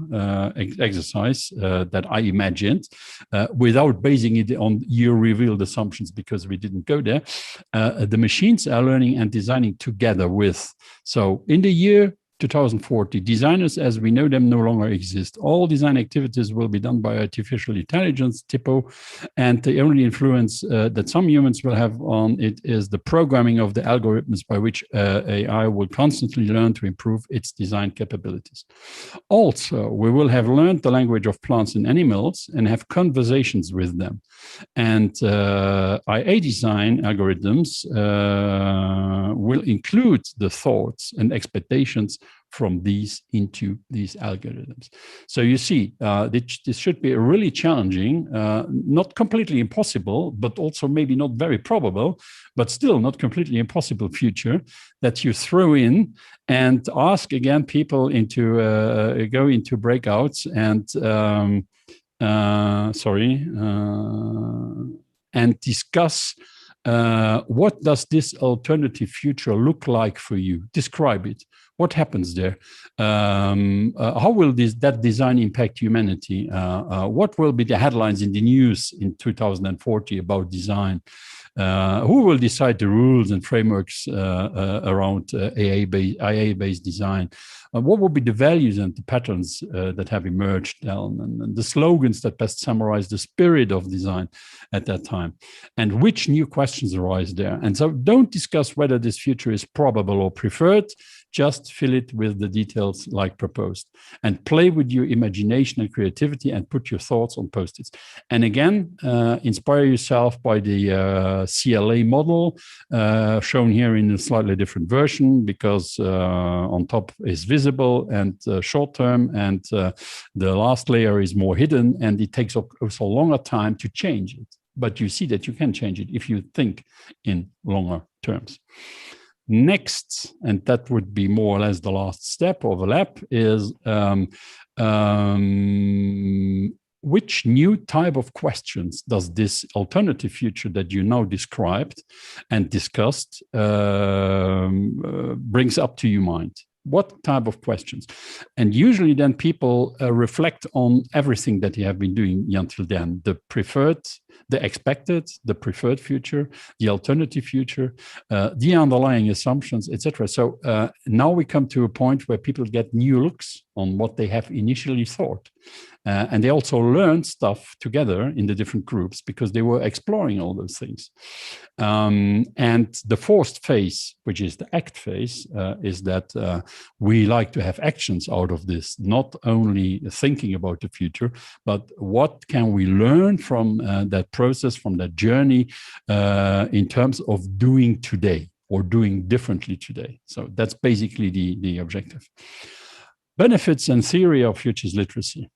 [SPEAKER 3] exercise that I imagined, without basing it on your revealed assumptions, because we didn't go there, the machines are learning and designing together with. So in the year 2040, designers as we know them no longer exist. All design activities will be done by artificial intelligence, TIPO, and the only influence that some humans will have on it is the programming of the algorithms by which AI will constantly learn to improve its design capabilities. Also, we will have learned the language of plants and animals and have conversations with them. And IA design algorithms will include the thoughts and expectations from these into these algorithms. So you see, this should be a really challenging, not completely impossible, but also maybe not very probable, but still not completely impossible future that you throw in and ask again people into go into breakouts and and discuss what does this alternative future look like for you? Describe it. What happens there? How will that design impact humanity? What will be the headlines in the news in 2040 about design? Who will decide the rules and frameworks around IA-based design? What will be the values and the patterns that have emerged, and the slogans that best summarize the spirit of design at that time? And which new questions arise there? And so don't discuss whether this future is probable or preferred. Just fill it with the details like proposed, and play with your imagination and creativity and put your thoughts on post-its. And again, inspire yourself by the CLA model shown here in a slightly different version, because on top is visible and short-term, and the last layer is more hidden, and it takes also longer time to change it. But you see that you can change it if you think in longer terms. Next, and that would be more or less the last step, overlap, is which new type of questions does this alternative future that you now described and discussed brings up to your mind? What type of questions? And usually then people reflect on everything that you have been doing until then, the preferred, the expected, the preferred future, the alternative future, the underlying assumptions, etc. So now we come to a point where people get new looks on what they have initially thought. And they also learned stuff together in the different groups because they were exploring all those things. And the fourth phase, which is the act phase, is that we like to have actions out of this, not only thinking about the future, but what can we learn from that process, from that journey, in terms of doing today or doing differently today. So that's basically the objective. Benefits and theory of futures literacy.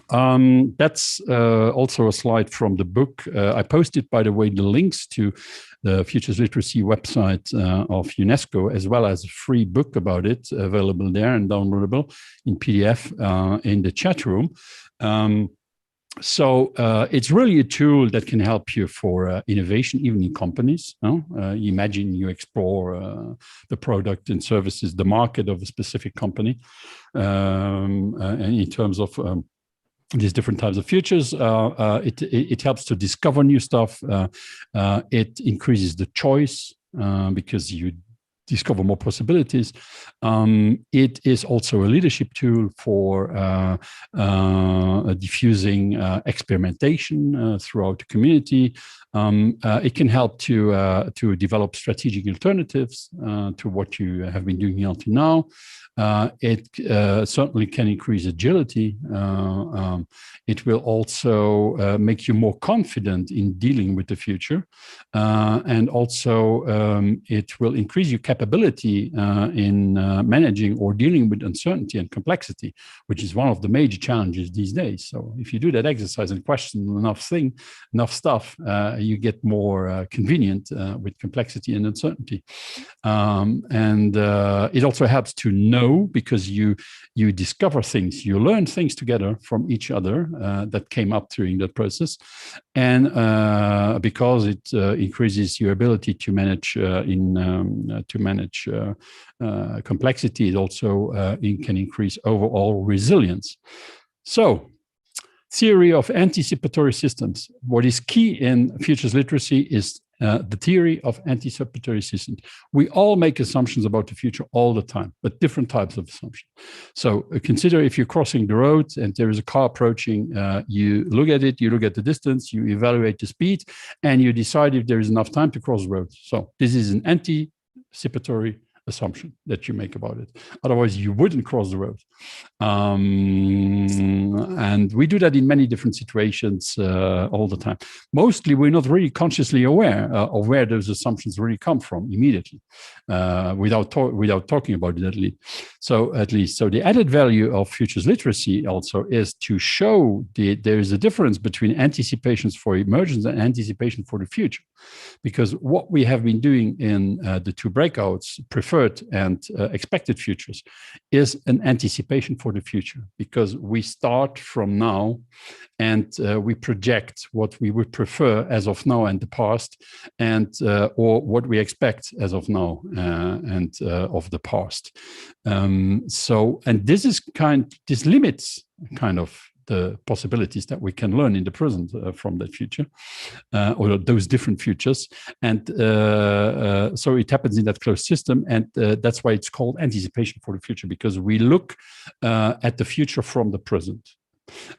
[SPEAKER 3] That's also a slide from the book. I posted, by the way, the links to the Futures Literacy website of UNESCO, as well as a free book about it available there and downloadable in PDF in the chat room. So it's really a tool that can help you for innovation, even in companies. Imagine you explore the product and services, the market of a specific company, and in terms of these different types of futures. It helps to discover new stuff. It increases the choice because you discover more possibilities. It is also a leadership tool for diffusing experimentation throughout the community. It can help to develop strategic alternatives to what you have been doing until now. It certainly can increase agility. It will also make you more confident in dealing with the future. And also it will increase your capability in managing or dealing with uncertainty and complexity, which is one of the major challenges these days. So if you do that exercise and question enough stuff, you get more convenient with complexity and uncertainty. And it also helps to know, because you discover things, you learn things together from each other that came up during that process, and because it increases your ability to manage complexity, it also can increase overall resilience. So, theory of anticipatory systems. What is key in futures literacy is the theory of anticipatory systems. We all make assumptions about the future all the time, but different types of assumptions. So consider if you're crossing the road and there is a car approaching, you look at it, you look at the distance, you evaluate the speed, and you decide if there is enough time to cross the road. So this is an anticipatory assumption that you make about it. Otherwise, you wouldn't cross the road. And we do that in many different situations all the time. Mostly, we're not really consciously aware of where those assumptions really come from immediately, without talking about it at least. So the added value of futures literacy also is to show there is a difference between anticipations for emergence and anticipation for the future. Because what we have been doing in the two breakouts, preferred and expected futures, is an anticipation for the future, because we start from now and we project what we would prefer as of now and the past, and or what we expect as of now and of the past. And this limits kind of the possibilities that we can learn in the present from that future, or those different futures. And so it happens in that closed system. And that's why it's called anticipation for the future, because we look at the future from the present.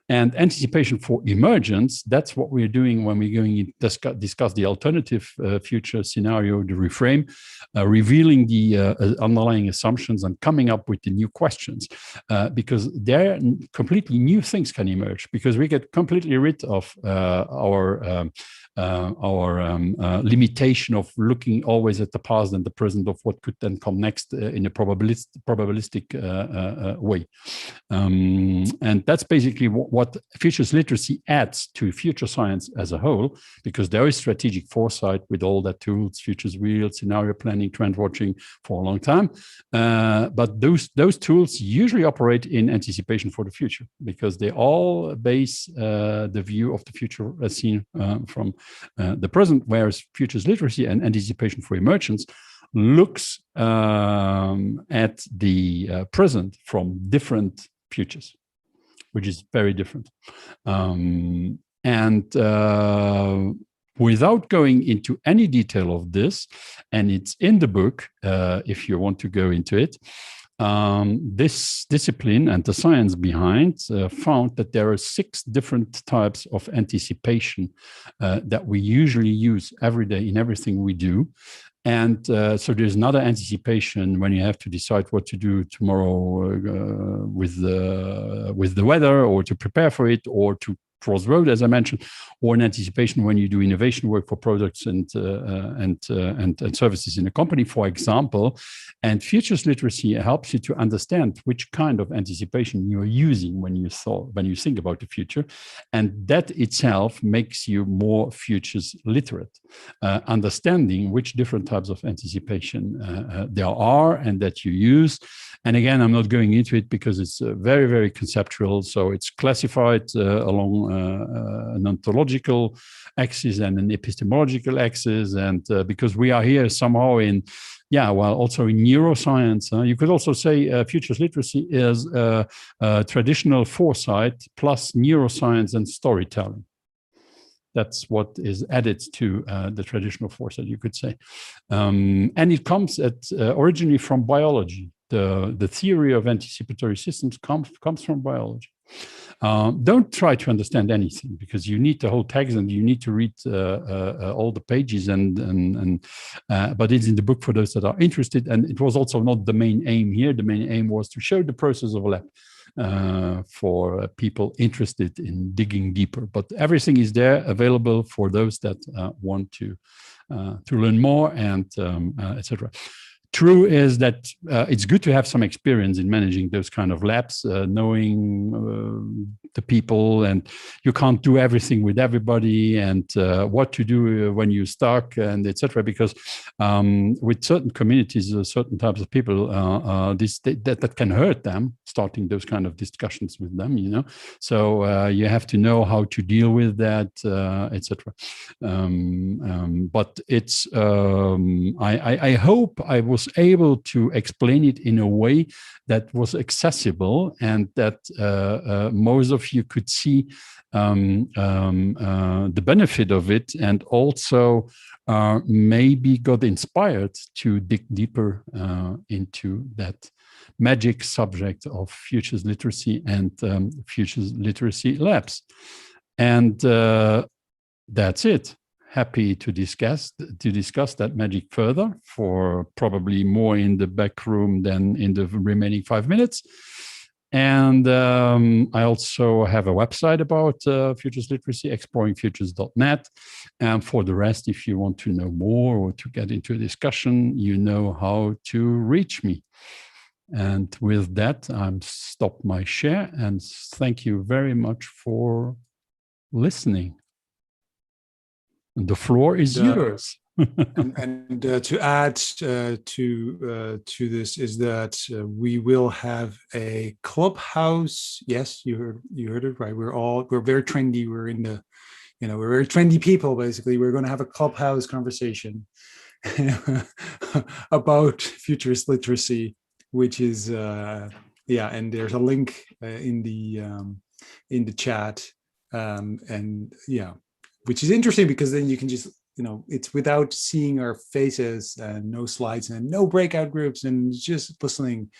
[SPEAKER 3] And anticipation for emergence, that's what we're doing when we're going to discuss the alternative future scenario, the reframe, revealing the underlying assumptions and coming up with the new questions, because there completely new things can emerge, because we get completely rid of our limitation of looking always at the past and the present of what could then come next in a probabilistic way. And that's basically what futures literacy adds to future science as a whole, because there is strategic foresight with all that tools, futures wheel, scenario planning, trend watching for a long time. But those tools usually operate in anticipation for the future, because they all base the view of the future as seen from the present, whereas futures literacy and anticipation for emergence looks at the present from different futures, which is very different. Without going into any detail of this, and it's in the book, if you want to go into it, this discipline and the science behind found that there are 6 different types of anticipation that we usually use every day in everything we do. And so there's another anticipation when you have to decide what to do tomorrow with the weather, or to prepare for it, or to cross road, as I mentioned, or an anticipation when you do innovation work for products and services in a company, for example. And futures literacy helps you to understand which kind of anticipation you are using when you think about the future, and that itself makes you more futures literate, understanding which different types of anticipation there are and that you use. And again, I'm not going into it because it's very, very conceptual. So it's classified along an ontological axis and an epistemological axis. And because we are here somehow in, also in neuroscience, you could also say futures literacy is traditional foresight plus neuroscience and storytelling. That's what is added to the traditional foresight, you could say. And it comes originally from biology. The theory of anticipatory systems comes from biology. Don't try to understand anything, because you need the whole text and you need to read all the pages. But it's in the book for those that are interested. And it was also not the main aim here. The main aim was to show the process of a lab for people interested in digging deeper. But everything is there available for those that want to learn more and etc. True is that it's good to have some experience in managing those kind of labs, knowing the people, and you can't do everything with everybody, and what to do when you're stuck, and etc. Because with certain communities, certain types of people, that can hurt them, starting those kind of discussions with them, you know. So you have to know how to deal with that, etc. But it's I hope I was able to explain it in a way that was accessible, and that most of you could see the benefit of it, and also maybe got inspired to dig deeper into that magic subject of futures literacy and futures literacy labs. And that's it. happy to discuss that magic further, for probably more in the back room than in the remaining 5 minutes. And I also have a website about futures literacy, exploringfutures.net. And for the rest, if you want to know more or to get into a discussion, you know how to reach me. And with that, I'm stop my share, and thank you very much for listening. The floor is yours.
[SPEAKER 2] and to add to this is that we will have a clubhouse. Yes, you heard it right. We're very trendy. We're in the, we're very trendy people. Basically, we're going to have a clubhouse conversation about futurist literacy, which is and there's a link in the chat, and which is interesting because then you can just, it's without seeing our faces and no slides and no breakout groups and just listening,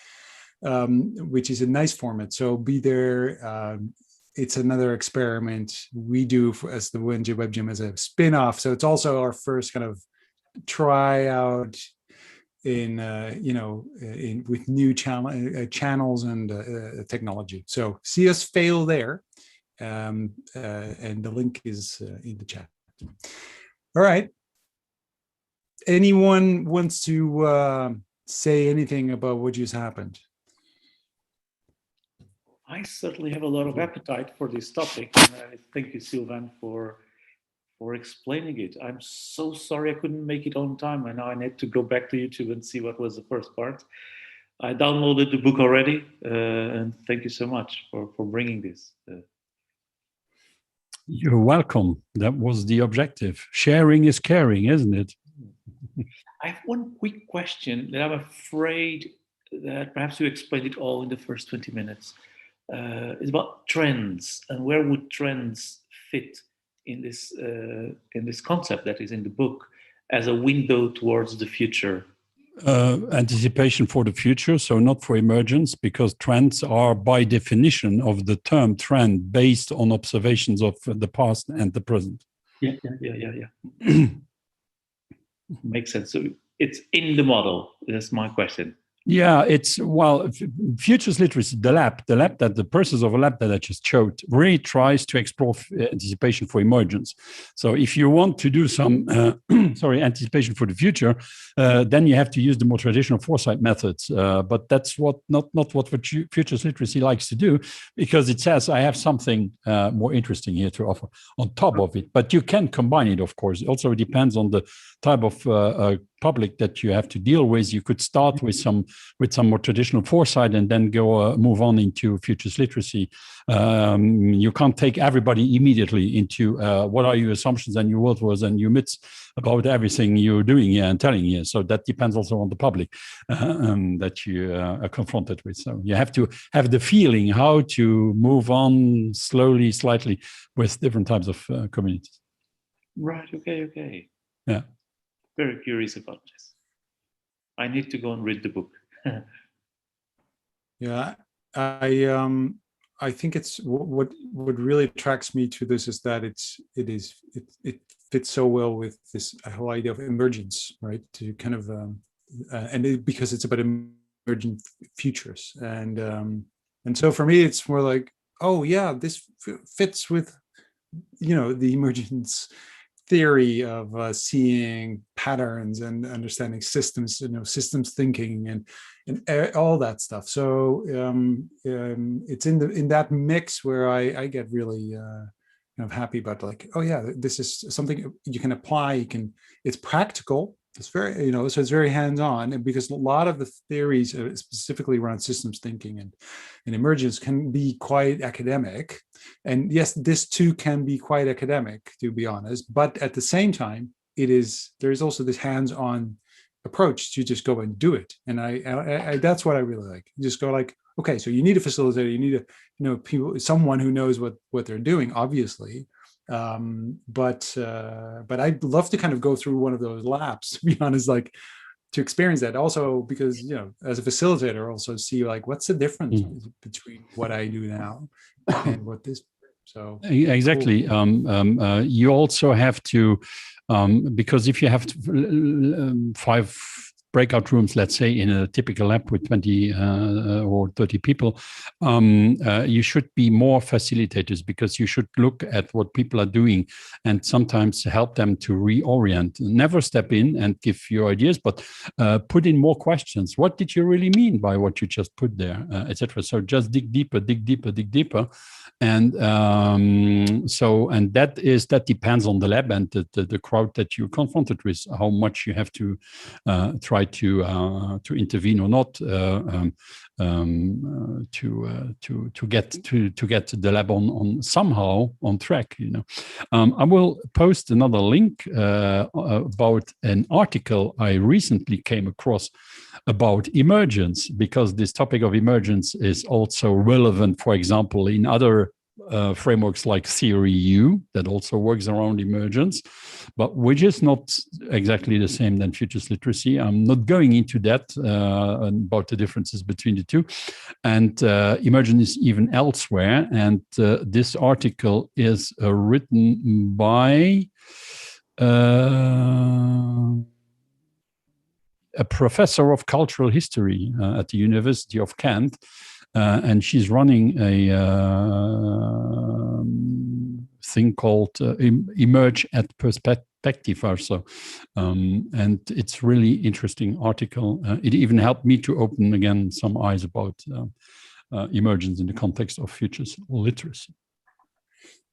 [SPEAKER 2] which is a nice format. So be there. It's another experiment we do as the WNJ Web Gym as a spin-off. So it's also our first kind of try out in with new channels and technology. So see us fail there, and the link is in the chat. All right. Anyone wants to say anything about what just happened?
[SPEAKER 6] I certainly have a lot of appetite for this topic, and I thank you, Sylvain, for explaining it. I'm so sorry I couldn't make it on time, and now I need to go back to YouTube and see what was the first part. I downloaded the book already, and thank you so much for bringing this.
[SPEAKER 3] You're welcome. That was the objective. Sharing is caring, isn't it?
[SPEAKER 6] I have one quick question that I'm afraid that perhaps you explained it all in the first 20 minutes. It's about trends, and where would trends fit in this concept that is in the book as a window towards the future?
[SPEAKER 3] Anticipation for the future, so not for emergence, because trends are by definition of the term trend based on observations of the past and the present.
[SPEAKER 6] Yeah. Makes sense. So it's in the model. That's my question.
[SPEAKER 3] Yeah, it's, well, futures literacy, the lab that the persons of a lab that I just showed really tries to explore anticipation for emergence. So if you want to do some, anticipation for the future, then you have to use the more traditional foresight methods. But that's not what futures literacy likes to do, because it says, I have something more interesting here to offer on top of it. But you can combine it, of course. Also, it depends on the type of public that you have to deal with. You could start with some more traditional foresight and then go move on into futures literacy. You can't take everybody immediately into what are your assumptions and your world was and your myths about everything you're doing here and telling here. So that depends also on the public that you are confronted with. So you have to have the feeling how to move on slowly, slightly with different types of communities.
[SPEAKER 6] Right. Okay.
[SPEAKER 3] Yeah.
[SPEAKER 6] Very curious about this. I need to go and read the book.
[SPEAKER 2] Yeah, I think it's what really attracts me to this is that it fits so well with this whole idea of emergence, right? To kind of because it's about emergent futures, and so for me it's more like, oh yeah, this fits with the emergence theory of seeing patterns and understanding systems, systems thinking and all that stuff. So it's in that mix where I get really kind of happy about, like, oh yeah, this is something you can apply. It's practical. It's very, so it's very hands-on, and because a lot of the theories, specifically around systems thinking and emergence, can be quite academic. And yes, this too can be quite academic, to be honest. But at the same time, there's also this hands-on approach to just go and do it. And I that's what I really like. You just go like, okay, so you need a facilitator, you need someone who knows what they're doing, obviously. But I'd love to kind of go through one of those labs, to be honest, like to experience that also, because, as a facilitator, also see like, what's the difference between what I do now and what this So
[SPEAKER 3] exactly.
[SPEAKER 2] cool.
[SPEAKER 3] You also have to, because if you have 5 breakout rooms, let's say in a typical lab with 20 or 30 people, you should be more facilitators, because you should look at what people are doing and sometimes help them to reorient. Never step in and give your ideas, but put in more questions. What did you really mean by what you just put there, etc. So just dig deeper, dig deeper, dig deeper. And that depends on the lab and the crowd that you're confronted with, how much you have to try to intervene or not, to get the lab on somehow on track. I will post another link about an article I recently came across about emergence, because this topic of emergence is also relevant, for example, in other frameworks like Theory U that also works around emergence, but which is not exactly the same than futurist literacy. I'm not going into that about the differences between the two. And emergence is even elsewhere. And this article is written by a professor of cultural history at the University of Kent, and she's running a thing called Emerge at Perspective also. And it's really interesting article. It even helped me to open again some eyes about emergence in the context of futures literacy.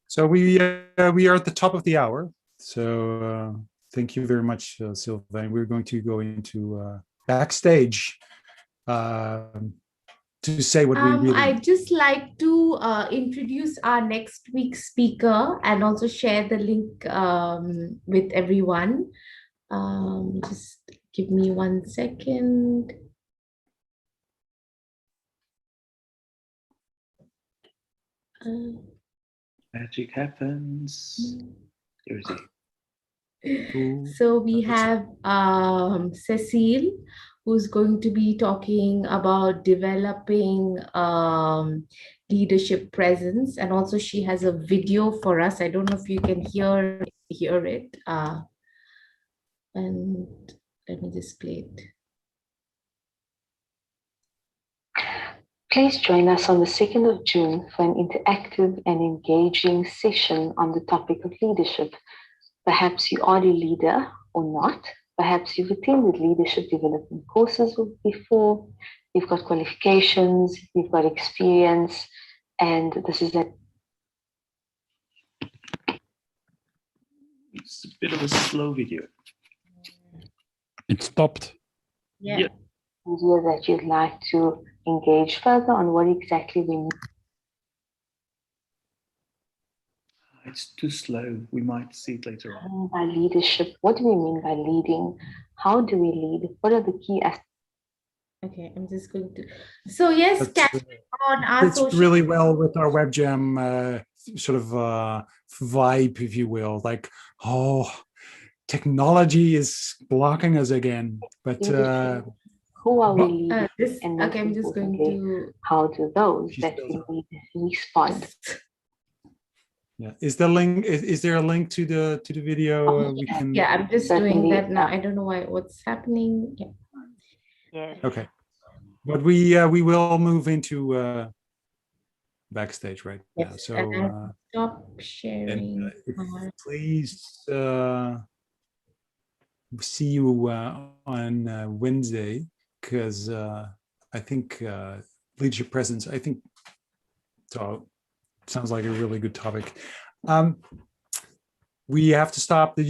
[SPEAKER 2] So we are at the top of the hour. So thank you very much, Sylvain. We're going to go into backstage to say what we really.
[SPEAKER 13] I'd just like to introduce our next week's speaker and also share the link with everyone. Just give me 1 second.
[SPEAKER 6] Magic happens. There is it.
[SPEAKER 13] So we have Cecile, who's going to be talking about developing leadership presence, and also she has a video for us. I don't know if you can hear it. And let me just play it.
[SPEAKER 14] Please join us on the 2nd of June for an interactive and engaging session on the topic of leadership. Perhaps you are a leader or not. Perhaps you've attended leadership development courses before. You've got qualifications, you've got experience, and this is
[SPEAKER 6] It's a bit of a slow video.
[SPEAKER 3] It stopped.
[SPEAKER 13] Yeah.
[SPEAKER 14] Idea that you'd like to engage further on what exactly we need.
[SPEAKER 6] It's too slow. We might see it later on.
[SPEAKER 14] By leadership, what do we mean by leading? How do we lead? What are the key aspects?
[SPEAKER 13] Okay, I'm just going to. So yes, on our
[SPEAKER 2] it's
[SPEAKER 13] social.
[SPEAKER 2] really well with our webjam sort of vibe, if you will. Like, oh, technology is blocking us again. But
[SPEAKER 14] who are we leading?
[SPEAKER 13] And okay, I'm just going to.
[SPEAKER 14] How do those that we lead respond?
[SPEAKER 2] Yeah, is the link? Is there a link to the video? We can.
[SPEAKER 13] Yeah, I'm just doing that now. I don't know what's happening. Yeah.
[SPEAKER 10] Yes.
[SPEAKER 2] Okay, but we will move into backstage right now. So
[SPEAKER 13] stop sharing.
[SPEAKER 2] Please see you on Wednesday, because I think leadership presence. I think so. Sounds like a really good topic. We have to stop the